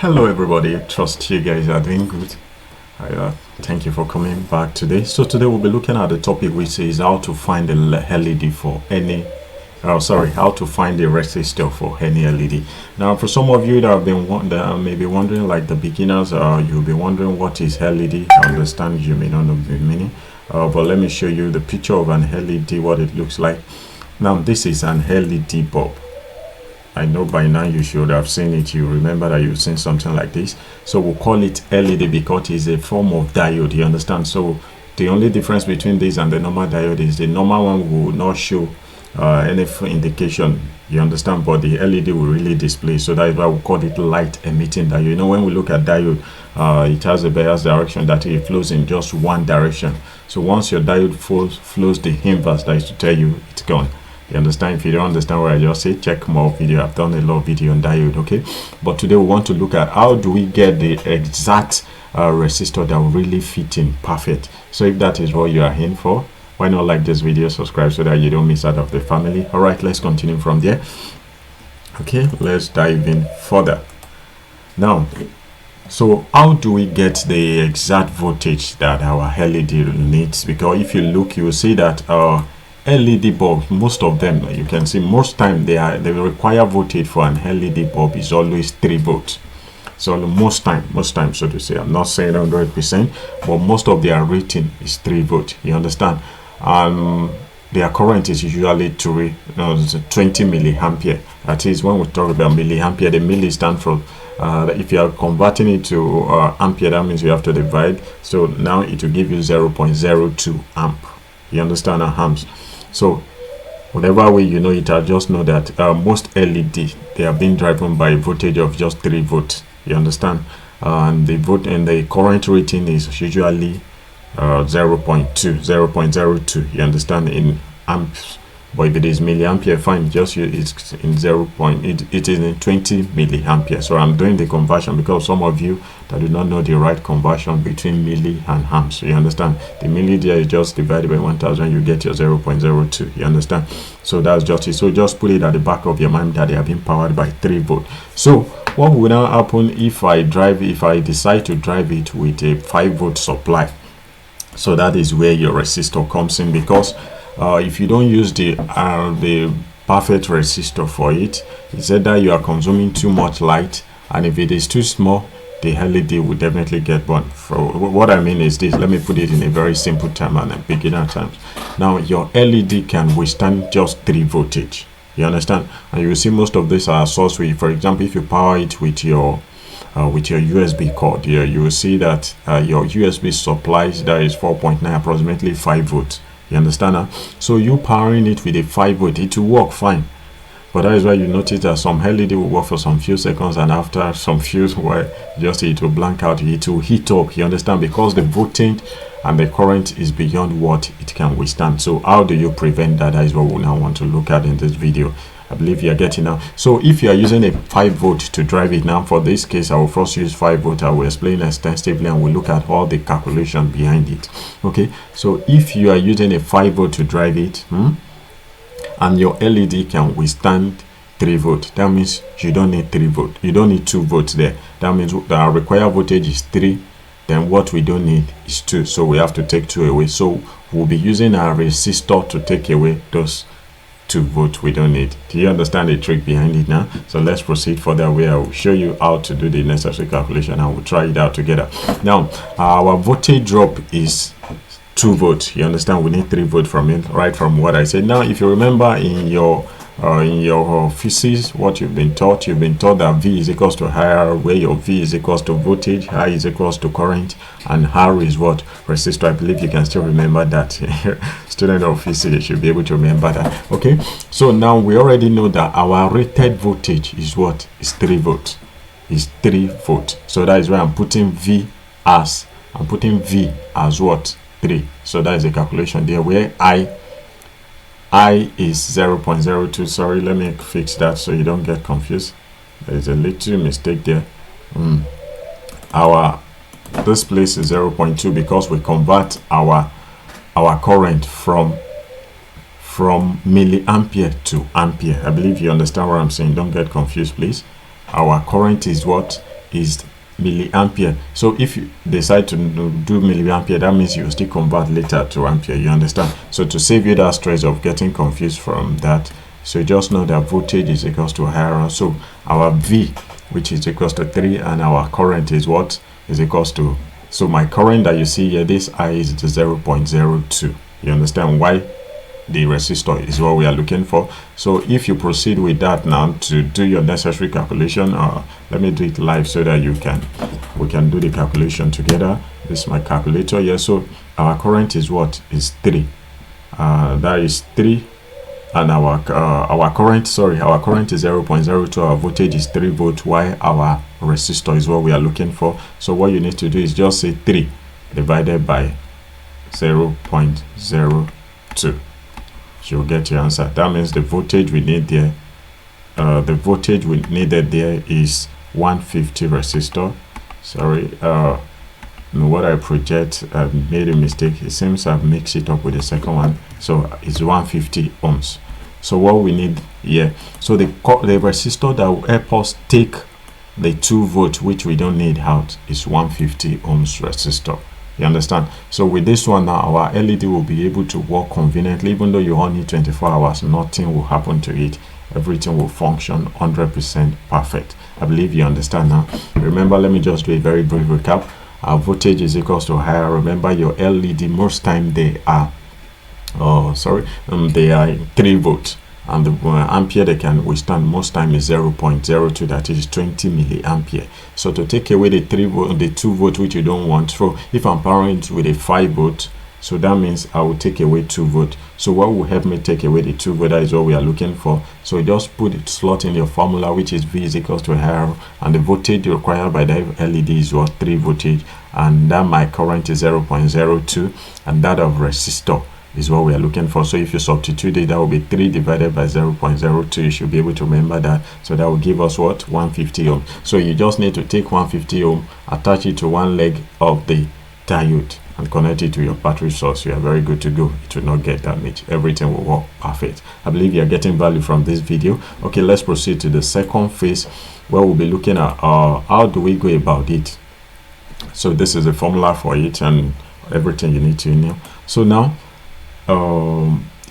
Hello everybody, trust you guys are doing good. Thank you for coming back today. So today we'll be looking at the topic which is how to find the LED for any how to find the resistor for any LED. Now for some of you that have been maybe wondering, like the beginners, you'll be wondering what is LED. I understand you may not know the meaning, but let me show you the picture of an LED, what it looks like. Now this is an LED bulb. I know by now you should have seen it. You remember that you've seen something like this. So we'll call it LED because it's a form of diode, you understand? So the only difference between this and the normal diode is the normal one will not show any indication, you understand, but the LED will really display. So that is why we call it light emitting diode. You know, when we look at diode, it has a bias direction that it flows in just one direction. So once your diode flows the inverse, that is to tell you it's gone. You understand? If you don't understand what I just said, check more video. I've done a lot of video on diode, okay? But today we want to look at how do we get the exact resistor that will really fit in perfect. So if that is what you are in for, why not like this video, subscribe so that you don't miss out of the family. All right, let's continue from there. Okay, let's dive in further. Now, so how do we get the exact voltage that our LED needs? Because if you look, you will see that LED bulbs, most of them, you can see most time they require voltage for an LED bulb is always 3 volts. So most time, so to say, I'm not saying 100%, but most of their rating is 3 volts. You understand? Their current is usually 20 milliampere. That is, when we talk about milliampere, the milli stand for if you are converting it to ampere, that means you have to divide. So now it will give you 0.02 amp. You understand? Amps. So whatever way you know it, I just know that most LED, they are being driven by a voltage of just 3 volts. You understand? And the current rating is usually 0.02. You understand, in amps. But if it is milliampere, fine, just it's in it is in 20 milliampere. So I'm doing the conversion because some of you that do not know the right conversion between milli and amps. You understand? The milli there is just divided by 1000, you get your 0.02. You understand? So that's just it. So just put it at the back of your mind that they are being powered by 3 volts. So what will now happen if I decide to drive it with a 5 volt supply? So that is where your resistor comes in, because if you don't use the perfect resistor for it, it's either you are consuming too much light, and if it is too small, the LED will definitely get burned. For what I mean is this, let me put it in a very simple term and a beginner terms. Now your LED can withstand just 3 voltage. You understand? And you will see most of these are source with, for example, if you power it with your USB cord here, you will see that your USB supplies that is 4.9, approximately 5 volts. You understand now? So you powering it with a 5 volt, it will work fine. But that is why you notice that some LED will work for some few seconds, and after some few while, just it will blank out, it will heat up. You understand? Because the voltage and the current is beyond what it can withstand. So how do you prevent that? That is what we now want to look at in this video. I believe you are getting now. So if you are using a 5 volt to drive it, now for this case I will first use 5 volt. I will explain extensively and we'll look at all the calculation behind it. Okay, so if you are using a 5 volt to drive it, and your LED can withstand 3 volt, that means you don't need 3 volt, you don't need 2 volts there. That means the required voltage is 3, then what we don't need is 2, so we have to take 2 away. So we'll be using our resistor to take away those 2 volts we don't need. Do you understand the trick behind it now? So let's proceed further, where I will show you how to do the necessary calculation and we'll try it out together. Now our voltage drop is 2 volts. You understand? We need 3 volts from it, right from what I said. Now if you remember in your physics, what you've been taught that V is equals to R, where your V is equals to voltage, I is equals to current, and R is what? Resistor. I believe you can still remember that. Student of physics, you should be able to remember that. Okay, so now we already know that our rated voltage is what? Is 3 volts. Is 3 volts. So that is why I'm putting V as what? 3. So that is a calculation there, where I is 0.02. sorry, let me fix that so you don't get confused. There is a little mistake there. This place is 0.2 because we convert our current from milliampere to ampere. I believe you understand what I'm saying. Don't get confused, please. Our current is what? is milliampere. So if you decide to do milliampere, that means you still convert later to ampere. You understand? So to save you that stress of getting confused from that, so just know that voltage is equals to IR. So our V, which is equals to 3, and our current is what is equals to, so my current that you see here, this I is the 0.02. You understand why the resistor is what we are looking for. So if you proceed with that now to do your necessary calculation, let me do it live so that we can do the calculation together. This is my calculator here. So our current is what is 3, that is 3, and our current is 0.02. Our voltage is 3 volts, while our resistor is what we are looking for. So what you need to do is just say 3 divided by 0.02. You'll get your answer. That means the voltage we need there, the voltage we needed there is 150 resistor. Sorry, what I project, I made a mistake. It seems I've mixed it up with the second one. So it's 150 ohms. So what we need here, so the resistor that will help us take the 2 volts which we don't need out is 150 ohms resistor. You understand? So with this one now, our LED will be able to work conveniently. Even though you only need 24 hours, nothing will happen to it. Everything will function 100% perfect. I believe you understand now. Remember, let me just do a very brief recap. Our voltage is equals to higher. Remember, your LED, most time they are they are 3 volts, and the ampere they can withstand most time is 0.02, that is 20 milliampere. So to take away the 2 volts which you don't want, so if I'm powering it with a 5 volt, so that means I will take away 2 volts. So what will help me take away the 2 volts? That is what we are looking for. So just put it, slot in your formula, which is V is equals to R, and the voltage required by the LED is what, 3 voltage, and that my current is 0.02, and that of resistor is what we are looking for. So if you substitute it, that will be 3 divided by 0.02. You should be able to remember that. So that will give us what, 150 ohm. So you just need to take 150 ohm, attach it to one leg of the diode, and connect it to your battery source. You are very good to go. It will not get damaged. Everything will work perfect. I believe you are getting value from this video. Okay, let's proceed to the second phase, where we'll be looking at how do we go about it. So this is the formula for it and everything you need to know. So now,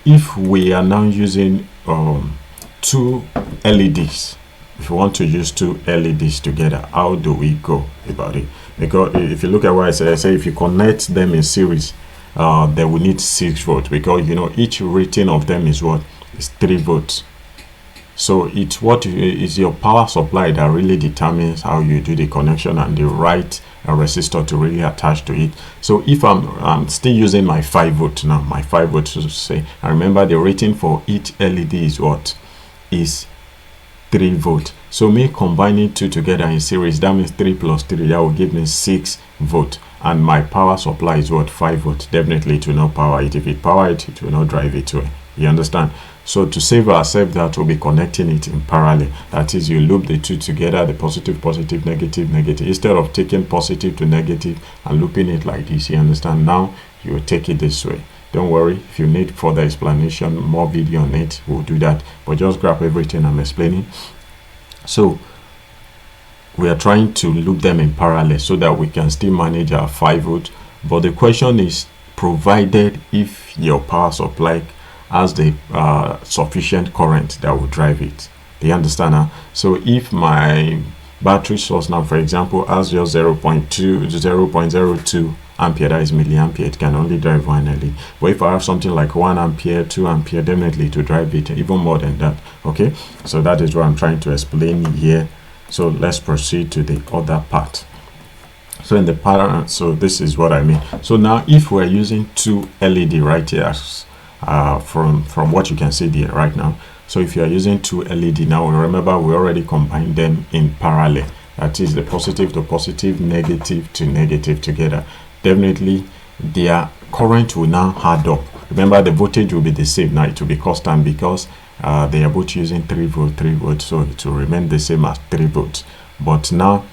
if we are now using 2 LEDs, if you want to use 2 LEDs together, how do we go about it? Because if you look at what I say if you connect them in series, they will need 6 volts, because you know each rating of them is what, is 3 volts. So it's what is your power supply that really determines how you do the connection and the right resistor to really attach to it. So if I'm still using my 5 volt now, my 5 volts to say, and remember the rating for each LED is what, is 3 volt. So me combining 2 together in series, that means 3 plus 3, that will give me 6 volt, and my power supply is what, 5 volt. Definitely it will not power it. If it power it, it will not drive it away. You understand? So to save ourselves, that will be connecting it in parallel. That is, you loop the 2 together, the positive, positive, negative, negative, instead of taking positive to negative and looping it like this. You understand? Now you will take it this way. Don't worry, if you need further explanation, more video on it, we'll do that. But just grab everything I'm explaining. So we are trying to loop them in parallel so that we can still manage our 5 volt. But the question is, provided if your power supply has the sufficient current that will drive it. Do you understand now? So if my battery source now, for example, has just 0.02 ampere, that is milliampere, it can only drive 1 LED. But if I have something like 1 ampere, 2 ampere, definitely to drive it even more than that. Okay, so that is what I'm trying to explain here. So let's proceed to the other part. So in the pattern, so this is what I mean. So now if we're using 2 LED right here, from what you can see there right now. So if you are using 2 LED now, remember we already combined them in parallel. That is the positive to positive, negative to negative together. Definitely their current will now add up. Remember the voltage will be the same. Now it will be constant because they are both using 3 volts, so it will remain the same as 3 volts. But now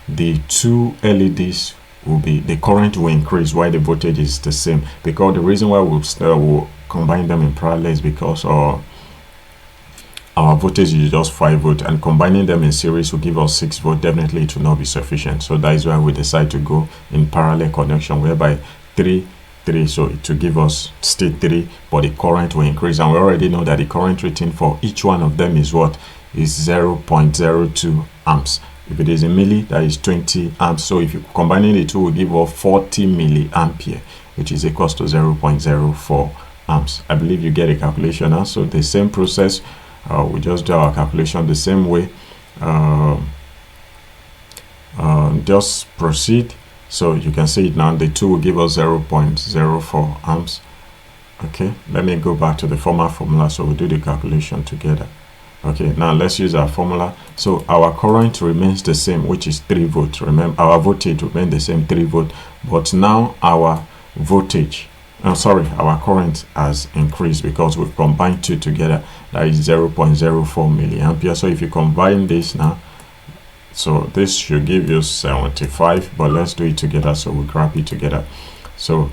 the 2 LEDs will be, the current will increase while the voltage is the same, because the reason why we'll combine them in parallel is because our voltage is just 5 volt, and combining them in series will give us 6 volt. Definitely it will not be sufficient, so that is why we decide to go in parallel connection, whereby 3 so it will give us still 3, but the current will increase, and we already know that the current rating for each one of them is what is 0.02 amps. If it is in milli, that is 20 amps. So if you combining the two will give us 40 milliampere, which is equals to 0.04 amps. I believe you get a calculation now. So the same process, we just do our calculation the same way. Just proceed. So you can see it now. The two will give us 0.04 amps. Okay, let me go back to the former formula so we'll do the calculation together. Okay, now let's use our formula. So our current remains the same, which is 3 volts. Remember, our voltage remains the same, 3 volts, but now our voltage, our current has increased because we've combined two together. That is 0.04 milliampere. So if you combine this now, so this should give you 75, but let's do it together. So we'll grab it together. So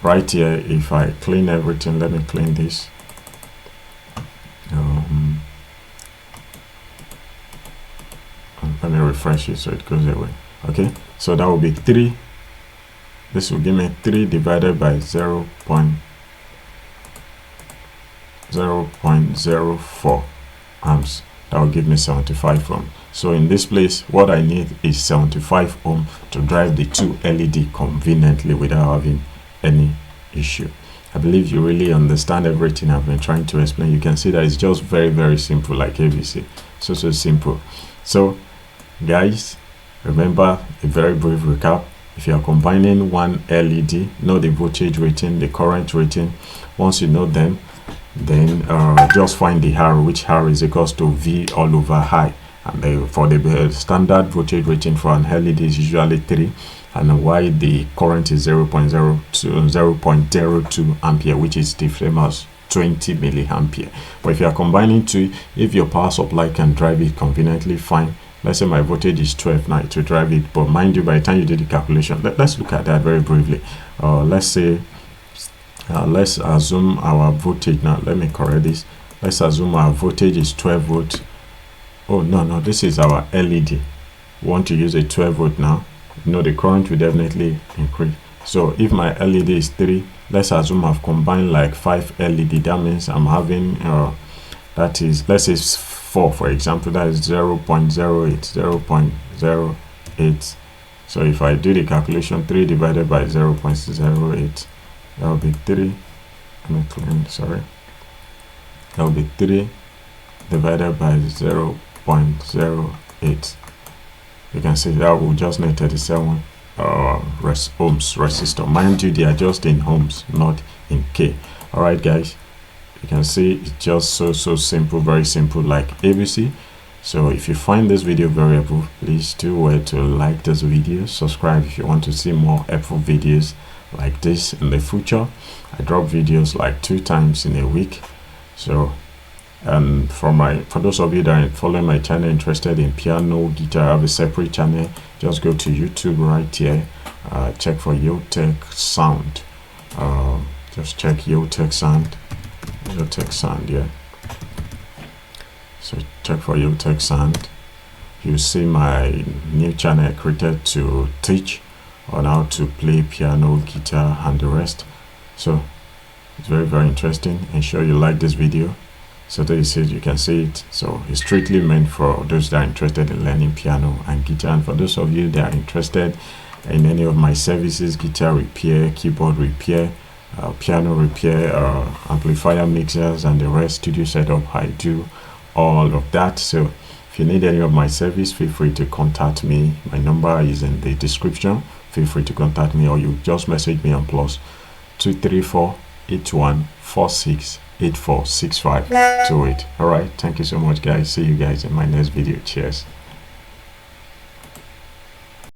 right here, if I clean everything, let me clean this. Let me refresh it so it goes away. Okay, so that will be 3. This will give me 3 divided by 0.04 amps. That will give me 75 ohm. So in this place, what I need is 75 ohm to drive the two LED conveniently without having any issue. I believe you really understand everything I've been trying to explain. You can see that it's just very, very simple, like ABC. So simple. So guys, remember a very brief recap. If you are combining one LED, know the voltage rating, the current rating. Once you know them, then just find the R, which R is equals to V all over I. And for the standard voltage rating for an LED is usually 3, and why the current is 0.02 ampere, which is the famous 20 milliampere. But if you are combining two, if your power supply can drive it conveniently, fine. Let's say my voltage is 12 now, to drive it, but mind you, by the time you do the calculation, let's look at that very briefly. Let's say let's assume our voltage now. Let me correct this. Let's assume our voltage is 12 volt. Oh no, this is our LED. We want to use a 12 volt now. The current will definitely increase. So if my LED is 3, let's assume I've combined like 5 LED. That means I'm having that is, let's say 4 for example, that is 0.08. So if I do the calculation, 3 divided by 0.08, that will be 3. Let me clean, sorry. That will be 3 divided by 0.08. You can see that will just need 37 ohms resistor. Mind you, they are just in ohms, not in K. Alright guys, you can see it's just so simple, very simple, like ABC. So if you find this video very helpful, please do well to like this video, subscribe if you want to see more helpful videos like this in the future. I drop videos like 2 times in a week. So and for those of you that are following my channel, interested in piano, guitar, I have a separate channel. Just go to YouTube right here, check for Yaletech sound. Just check Yaletech sound, yeah. So check for Yaletech sound. You see my new channel I created to teach on how to play piano, guitar, and the rest. So it's very interesting. Ensure you like this video. So there you can see it. So it's strictly meant for those that are interested in learning piano and guitar, and for those of you that are interested in any of my services, guitar repair, keyboard repair, piano repair, amplifier mixers, and the rest, studio setup. I do all of that. So if you need any of my service, feel free to contact me. My number is in the description. Feel free to contact me, or you just message me on +234 8146 846528. All right, thank you so much guys. See you guys in my next video. Cheers.